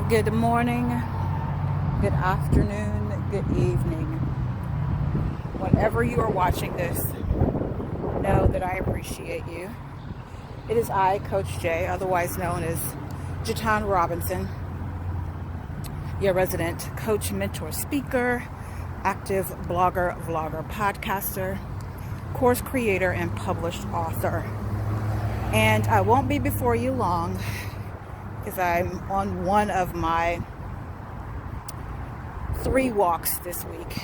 Good morning, good afternoon, good evening. Whenever you are watching this, know that I appreciate you. It is I, Coach Jay, otherwise known as Juaitan Robinson, your resident coach, mentor, speaker, active blogger, vlogger, podcaster, course creator, and published author. And I won't be before you long because I'm on one of my 3 walks this week.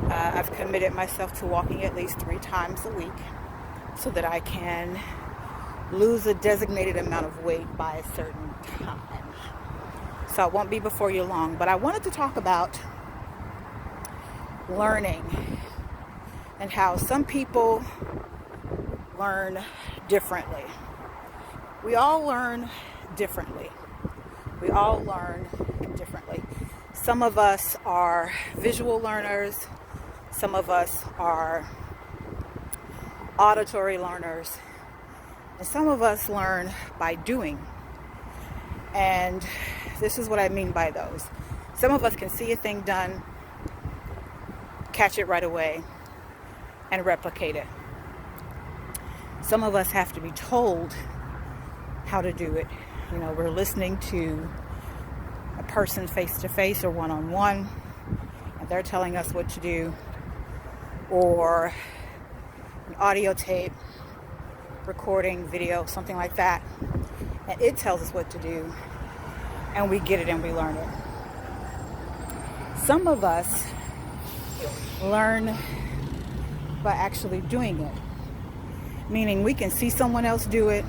I've committed myself to walking at least 3 times a week so that I can lose a designated amount of weight by a certain time. So I won't be before you long, but I wanted to talk about learning and how some people learn differently. We all learn differently. We all learn differently. Some of us are visual learners. Some of us are auditory learners. And some of us learn by doing. And this is what I mean by those. Some of us can see a thing done, catch it right away, and replicate it. Some of us have to be told how to do it. You know, we're listening to a person face to face or one-on-one, and they're telling us what to do, or an audio tape, recording, video, something like that, and it tells us what to do, and we get it and we learn it. Some of us learn by actually doing it, meaning we can see someone else do it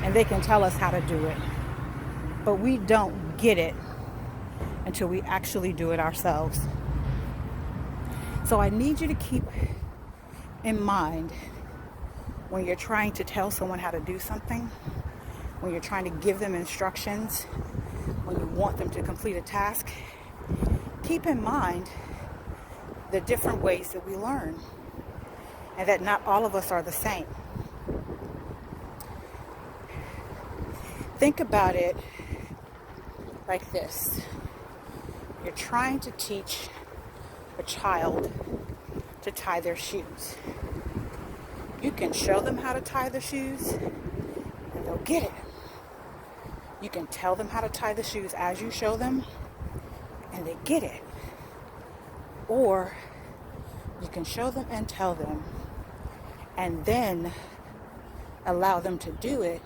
and they can tell us how to do it, but we don't get it until we actually do it ourselves. So I need you to keep in mind when you're trying to tell someone how to do something, when you're trying to give them instructions, when you want them to complete a task, keep in mind the different ways that we learn and that not all of us are the same. Think about it like this. You're trying to teach a child to tie their shoes. You can show them how to tie the shoes and they'll get it. You can tell them how to tie the shoes as you show them and they get it. Or you can show them and tell them and then allow them to do it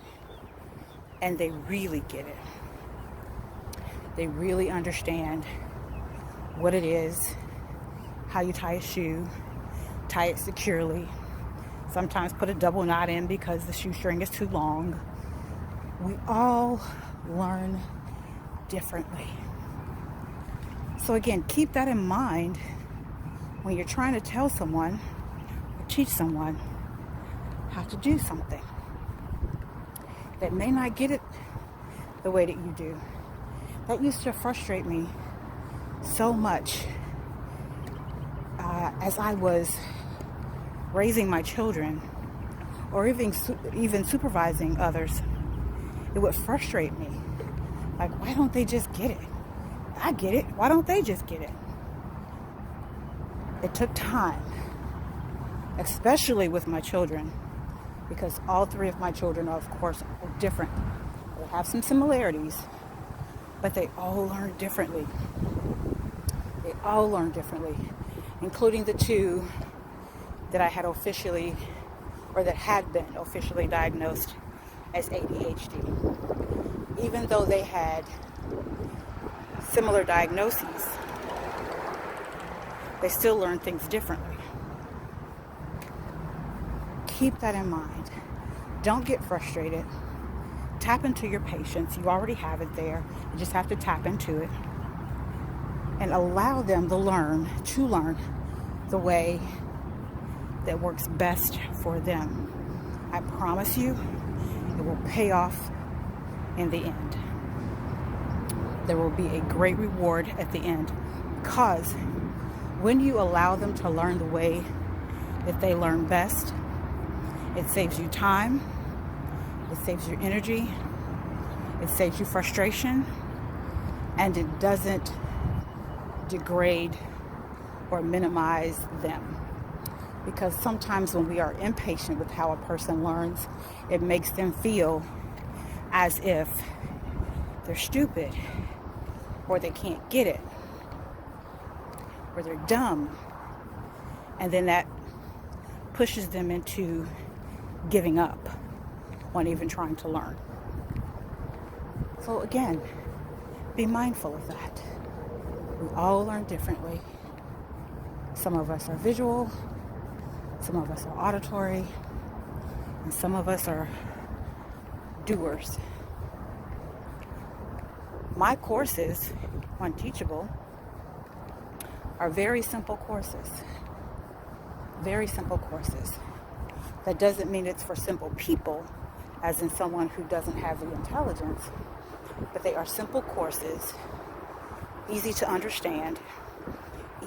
and they really get it. They really understand what it is, how you tie a shoe, tie it securely. Sometimes put a double knot in because the shoestring is too long. We all learn differently. So again, keep that in mind when you're trying to tell someone or teach someone how to do something that may not get it the way that you do. That used to frustrate me so much as I was raising my children or even supervising others. It would frustrate me. Like, why don't they just get it? I get it. Why don't they just get it? It took time, especially with my children, because all 3 of my children are, of course, different. They have some similarities, but they all learn differently. They all learn differently, including the 2 that I had officially, or that had been officially diagnosed as ADHD. Even though they had similar diagnoses, they still learn things differently. Keep that in mind. Don't get frustrated. Tap into your patience. You already have it there. You just have to tap into it. And allow them to learn the way that works best for them. I promise you, it will pay off in the end. There will be a great reward at the end, because when you allow them to learn the way that they learn best, it saves you time, it saves you energy, It saves you frustration, and it doesn't degrade or minimize them. Because sometimes when we are impatient with how a person learns, it makes them feel as if they're stupid, or they can't get it, or they're dumb. And then that pushes them into giving up on even trying to learn. So again, be mindful of that. We all learn differently. Some of us are visual, some of us are auditory, and some of us are doers. My courses on Teachable are very simple courses. Very simple courses. That doesn't mean it's for simple people, as in someone who doesn't have the intelligence, but they are simple courses, easy to understand,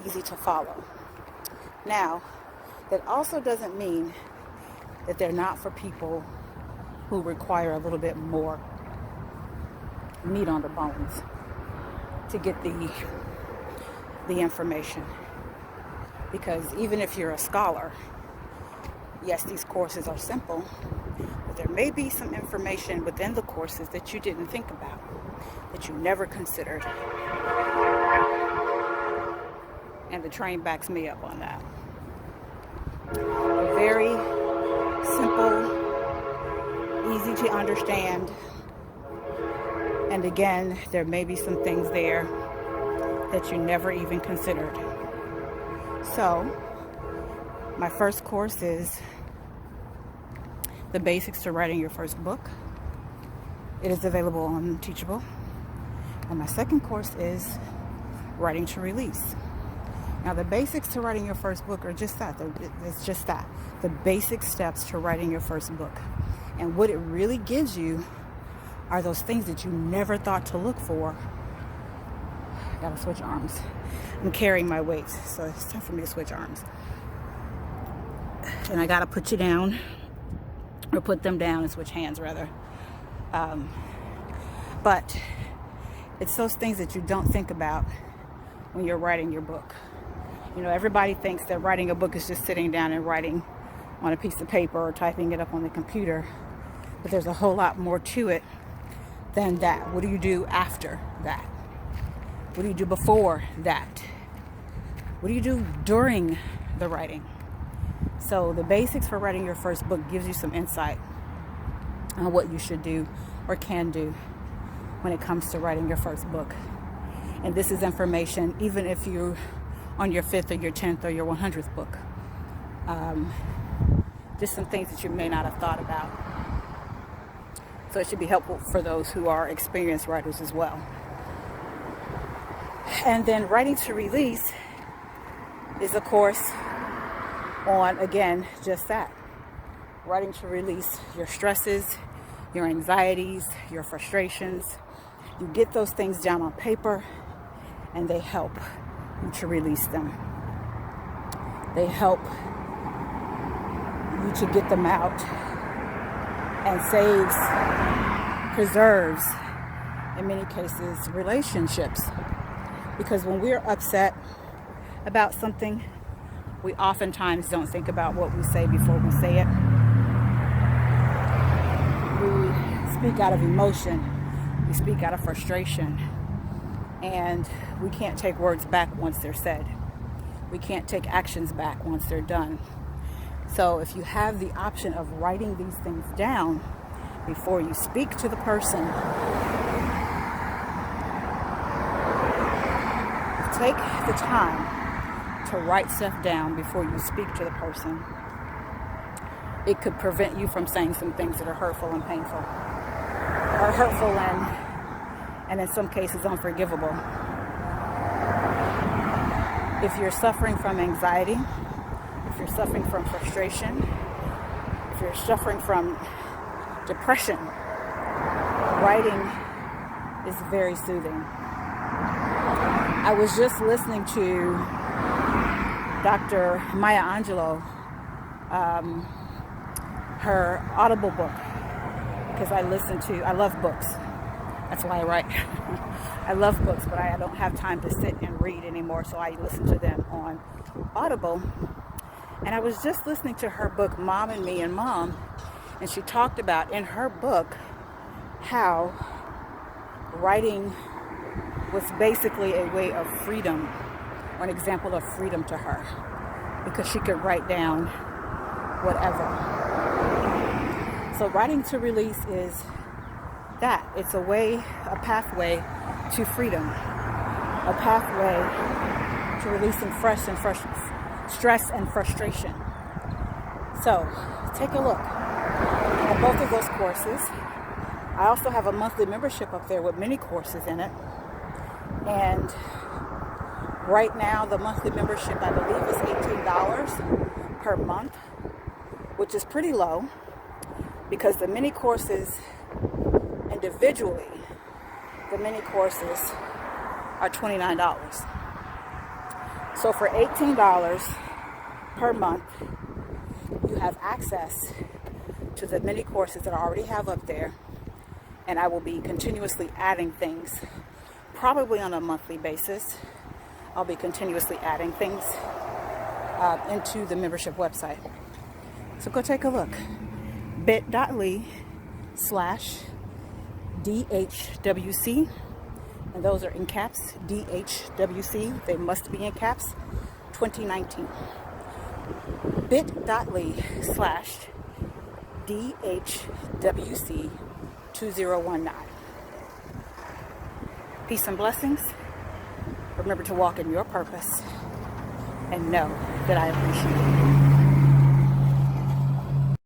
easy to follow. Now, that also doesn't mean that they're not for people who require a little bit more meat on the bones to get the information. Because even if you're a scholar, yes, these courses are simple, but there may be some information within the courses that you didn't think about, that you never considered. And the train backs me up on that. Very simple, easy to understand. And again, there may be some things there that you never even considered. So, my first course is the basics to writing your first book. It is available on Teachable. And my second course is writing to release. Now, the basics to writing your first book are just that. It's just that. The basic steps to writing your first book. And what it really gives you are those things that you never thought to look for. I gotta switch arms. I'm carrying my weight, so it's time for me to switch arms. And I gotta put you down, or put them down and switch hands rather. But it's those things that you don't think about when you're writing your book. You know, everybody thinks that writing a book is just sitting down and writing on a piece of paper or typing it up on the computer. But there's a whole lot more to it than that. What do you do after that? What do you do before that? What do you do during the writing? So the basics for writing your first book gives you some insight on what you should do or can do when it comes to writing your first book. And this is information even if you're on your 5th or your 10th or your 100th book. Just some things that you may not have thought about. So it should be helpful for those who are experienced writers as well. And then writing to release is a course on, again, just that. Writing to release your stresses, your anxieties, your frustrations. You get those things down on paper and they help you to release them. They help you to get them out, and saves, preserves, in many cases, relationships. Because when we're upset about something, we oftentimes don't think about what we say before we say it. We speak out of emotion. We speak out of frustration. And we can't take words back once they're said. We can't take actions back once they're done. So if you have the option of writing these things down before you speak to the person, take the time to write stuff down before you speak to the person. It could prevent you from saying some things that are hurtful and painful, or hurtful and in some cases unforgivable. If you're suffering from anxiety, if you're suffering from frustration, if you're suffering from depression, writing is very soothing. I was just listening to Dr. Maya Angelou, her Audible book, because I love books. That's why I write. I love books, but I don't have time to sit and read anymore, so I listen to them on Audible. And I was just listening to her book, Mom and Me and Mom, and she talked about in her book how writing was basically a way of freedom, or an example of freedom to her, because she could write down whatever. So writing to release is that. It's a way, a pathway to freedom, a pathway to releasing stress and frustration. So take a look at both of those courses. I also have a monthly membership up there with many courses in it. And right now the monthly membership, I believe, is $18 per month, which is pretty low, because the mini courses individually, the mini courses are $29. So for $18 per month, you have access to the mini courses that I already have up there, and I will be continuously adding things, probably on a monthly basis. I'll be continuously adding things into the membership website. So go take a look. bit.ly/DHWC, and those are in caps, DHWC, they must be in caps, 2019. bit.ly/DHWC 2019. Peace and blessings. Remember to walk in your purpose and know that I appreciate you.